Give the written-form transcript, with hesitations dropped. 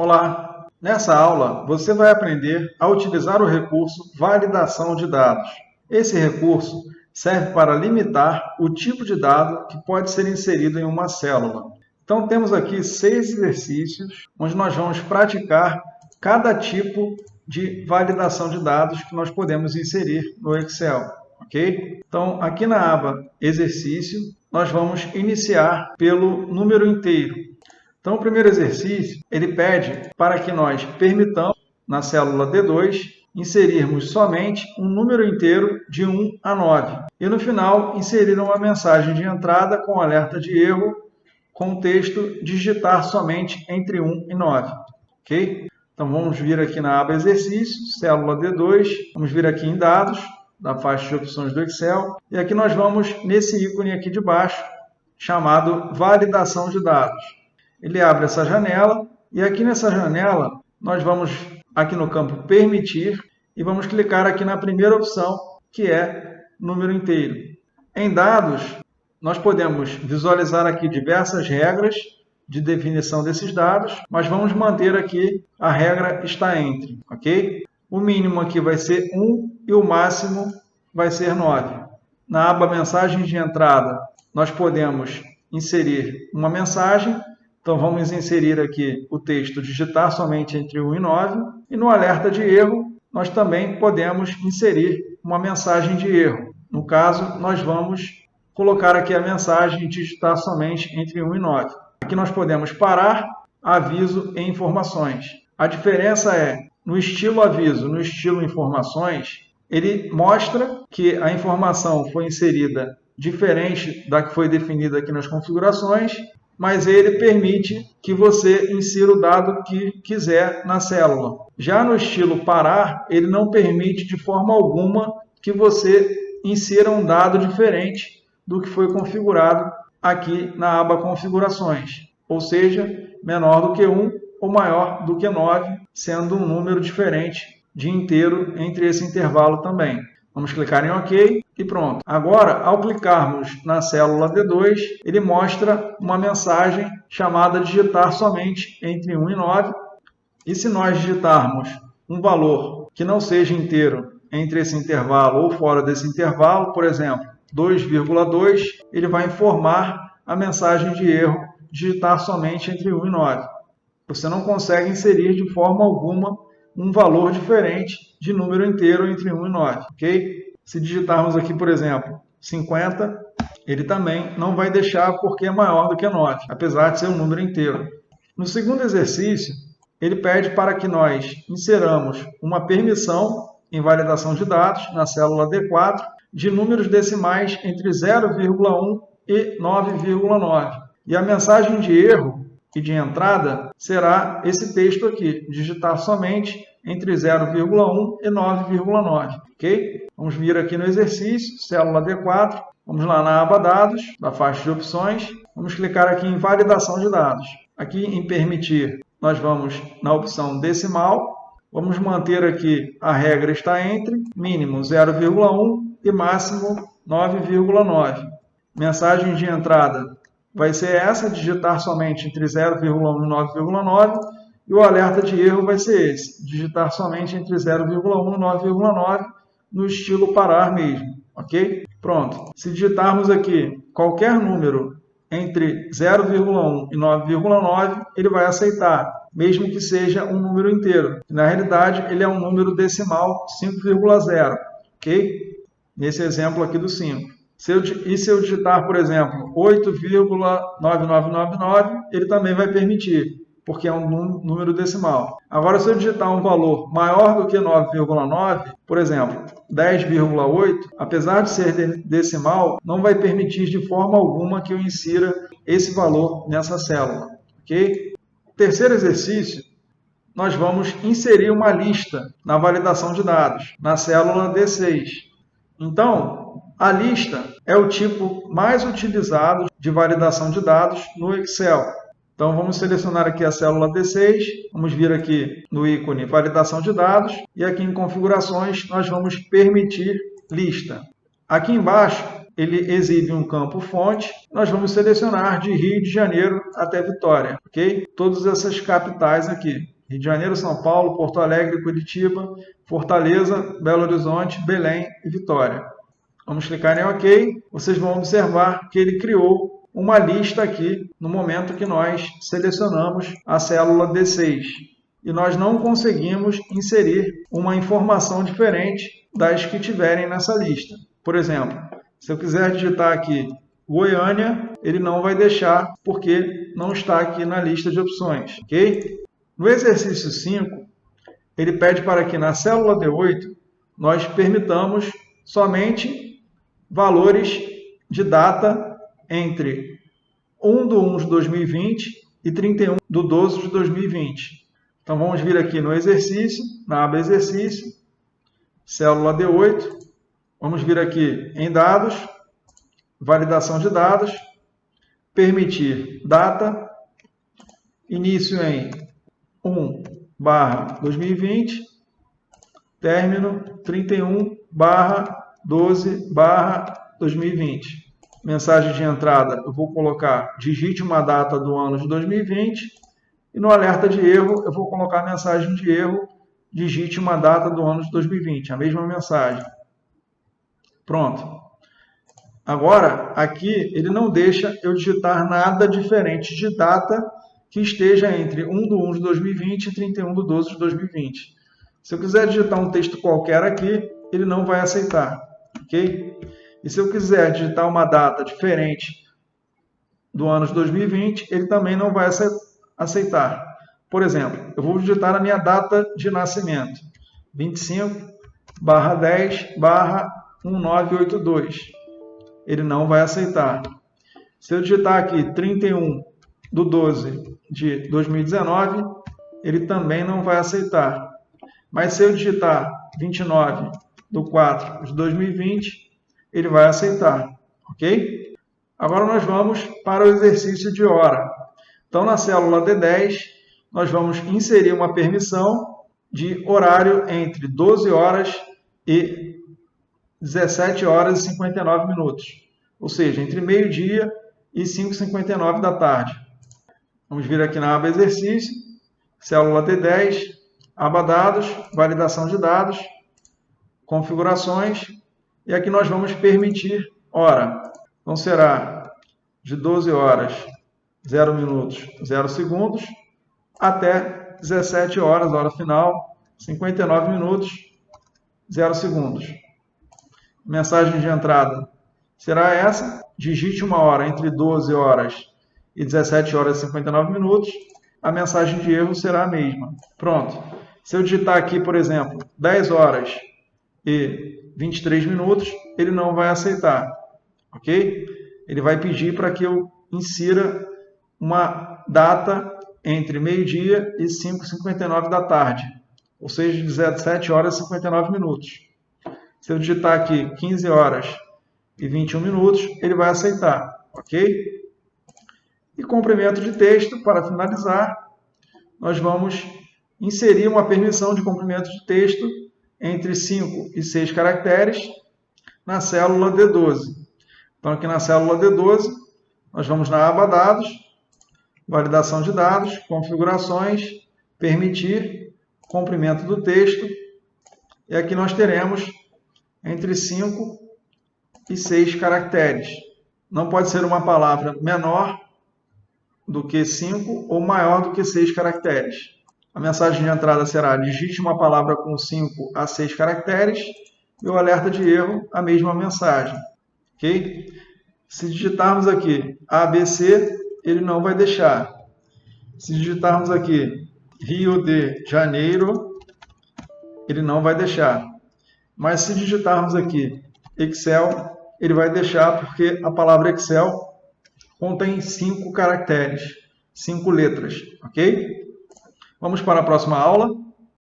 Olá! Nessa aula, você vai aprender a utilizar o recurso validação de dados. Esse recurso serve para limitar o tipo de dado que pode ser inserido em uma célula. Então, temos aqui 6 exercícios, onde nós vamos praticar cada tipo de validação de dados que nós podemos inserir no Excel, ok? Então, aqui na aba Exercício, nós vamos iniciar pelo número inteiro. Então, o primeiro exercício, ele pede para que nós permitamos, na célula D2, inserirmos somente um número inteiro de 1 a 9. E no final, inserir uma mensagem de entrada com alerta de erro, com o texto digitar somente entre 1 e 9. Ok? Então, vamos vir aqui na aba Exercício, célula D2, vamos vir aqui em Dados, da faixa de opções do Excel, e aqui nós vamos nesse ícone aqui de baixo, chamado Validação de Dados. Ele abre essa janela e aqui nessa janela nós vamos aqui no campo Permitir e vamos clicar aqui na primeira opção, que é número inteiro. Em Dados, nós podemos visualizar aqui diversas regras de definição desses dados, mas vamos manter aqui a regra está entre, ok? O mínimo aqui vai ser 1 e o máximo vai ser 9. Na aba Mensagens de Entrada, nós podemos inserir uma mensagem. Então, vamos inserir aqui o texto digitar somente entre 1 e 9. E no alerta de erro, nós também podemos inserir uma mensagem de erro. No caso, nós vamos colocar aqui a mensagem digitar somente entre 1 e 9. Aqui nós podemos parar, aviso e informações. A diferença é, no estilo aviso, no estilo informações, ele mostra que a informação foi inserida diferente da que foi definida aqui nas configurações, mas ele permite que você insira o dado que quiser na célula. Já no estilo parar, ele não permite de forma alguma que você insira um dado diferente do que foi configurado aqui na aba Configurações, ou seja, menor do que 1 ou maior do que 9, sendo um número diferente de inteiro entre esse intervalo também. Vamos clicar em OK e pronto. Agora, ao clicarmos na célula D2, ele mostra uma mensagem chamada digitar somente entre 1 e 9. E se nós digitarmos um valor que não seja inteiro entre esse intervalo ou fora desse intervalo, por exemplo, 2,2, ele vai informar a mensagem de erro digitar somente entre 1 e 9. Você não consegue inserir de forma alguma um valor diferente de número inteiro entre 1 e 9, ok? Se digitarmos aqui, por exemplo, 50, ele também não vai deixar porque é maior do que 9, apesar de ser um número inteiro. No segundo exercício, ele pede para que nós inseramos uma permissão em validação de dados, na célula D4, de números decimais entre 0,1 e 9,9. E a mensagem de erro e de entrada será esse texto aqui, digitar somente entre 0,1 e 9,9, ok? Vamos vir aqui no exercício, célula D4, vamos lá na aba Dados, da faixa de opções, vamos clicar aqui em Validação de Dados. Aqui em Permitir, nós vamos na opção Decimal, vamos manter aqui a regra está entre, mínimo 0,1 e máximo 9,9. Mensagem de entrada vai ser essa, digitar somente entre 0,1 e 9,9, e o alerta de erro vai ser esse, digitar somente entre 0,1 e 9,9, no estilo parar mesmo, ok? Pronto. Se digitarmos aqui qualquer número entre 0,1 e 9,9, ele vai aceitar, mesmo que seja um número inteiro. Na realidade, ele é um número decimal 5,0, ok? Nesse exemplo aqui do 5. Se eu digitar, por exemplo, 8,9999, ele também vai permitir, porque é um número decimal. Agora, se eu digitar um valor maior do que 9,9, por exemplo, 10,8, apesar de ser decimal, não vai permitir de forma alguma que eu insira esse valor nessa célula. Ok? Terceiro exercício, nós vamos inserir uma lista na validação de dados, na célula D6. Então, a lista é o tipo mais utilizado de validação de dados no Excel. Então, vamos selecionar aqui a célula D6, vamos vir aqui no ícone Validação de Dados, e aqui em Configurações nós vamos permitir lista. Aqui embaixo, ele exibe um campo fonte. Nós vamos selecionar de Rio de Janeiro até Vitória, ok? Todas essas capitais aqui. Rio de Janeiro, São Paulo, Porto Alegre, Curitiba, Fortaleza, Belo Horizonte, Belém e Vitória. Vamos clicar em OK. Vocês vão observar que ele criou uma lista aqui no momento que nós selecionamos a célula D6. E nós não conseguimos inserir uma informação diferente das que tiverem nessa lista. Por exemplo, se eu quiser digitar aqui Goiânia, ele não vai deixar porque não está aqui na lista de opções, ok? No exercício 5, ele pede para que na célula D8 nós permitamos somente valores de data entre 1/1 de 2020 e 31/12 de 2020. Então vamos vir aqui no exercício, na aba exercício, célula D8, vamos vir aqui em dados, validação de dados, permitir data, início em 1/2020, término 31/12/2020. Mensagem de entrada, eu vou colocar digite uma data do ano de 2020 e no alerta de erro eu vou colocar a mensagem de erro, digite uma data do ano de 2020, a mesma mensagem. Pronto. Agora, aqui ele não deixa eu digitar nada diferente de data que esteja entre 1/1 de 2020 e 31/12 de 2020. Se eu quiser digitar um texto qualquer aqui, ele não vai aceitar, ok? E se eu quiser digitar uma data diferente do ano de 2020, ele também não vai aceitar. Por exemplo, eu vou digitar a minha data de nascimento, 25/10/1982. Ele não vai aceitar. Se eu digitar aqui 31/12 de 2019, ele também não vai aceitar. Mas se eu digitar 29/4 de 2020, ele vai aceitar, ok? Agora nós vamos para o exercício de hora. Então, na célula D10, nós vamos inserir uma permissão de horário entre 12 horas e 17 horas e 59 minutos. Ou seja, entre meio-dia e 5h59 da tarde. Vamos vir aqui na aba exercício, célula D10, aba dados, validação de dados, configurações, e aqui nós vamos permitir hora. Então será de 12 horas, 0 minutos, 0 segundos, até 17 horas, hora final, 59 minutos, 0 segundos. Mensagem de entrada será essa, digite uma hora entre 12 horas e 17 horas e 59 minutos, a mensagem de erro será a mesma. Pronto. Se eu digitar aqui, por exemplo, 10 horas e 23 minutos, ele não vai aceitar, ok? Ele vai pedir para que eu insira uma data entre meio-dia e 5h59 da tarde, ou seja, 17 horas e 59 minutos. Se eu digitar aqui 15 horas e 21 minutos, ele vai aceitar, ok? E comprimento de texto, para finalizar, nós vamos inserir uma permissão de comprimento de texto entre 5 e 6 caracteres na célula D12. Então, aqui na célula D12, nós vamos na aba Dados, Validação de dados, Configurações, Permitir, Comprimento do texto. E aqui nós teremos entre 5 e 6 caracteres. Não pode ser uma palavra menor do que 5 ou maior do que 6 caracteres. A mensagem de entrada será: digite uma palavra com 5 a 6 caracteres, e o alerta de erro, a mesma mensagem. Ok? Se digitarmos aqui ABC, ele não vai deixar. Se digitarmos aqui Rio de Janeiro, ele não vai deixar. Mas se digitarmos aqui Excel, ele vai deixar, porque a palavra Excel contém 5 caracteres, 5 letras, ok? Vamos para a próxima aula.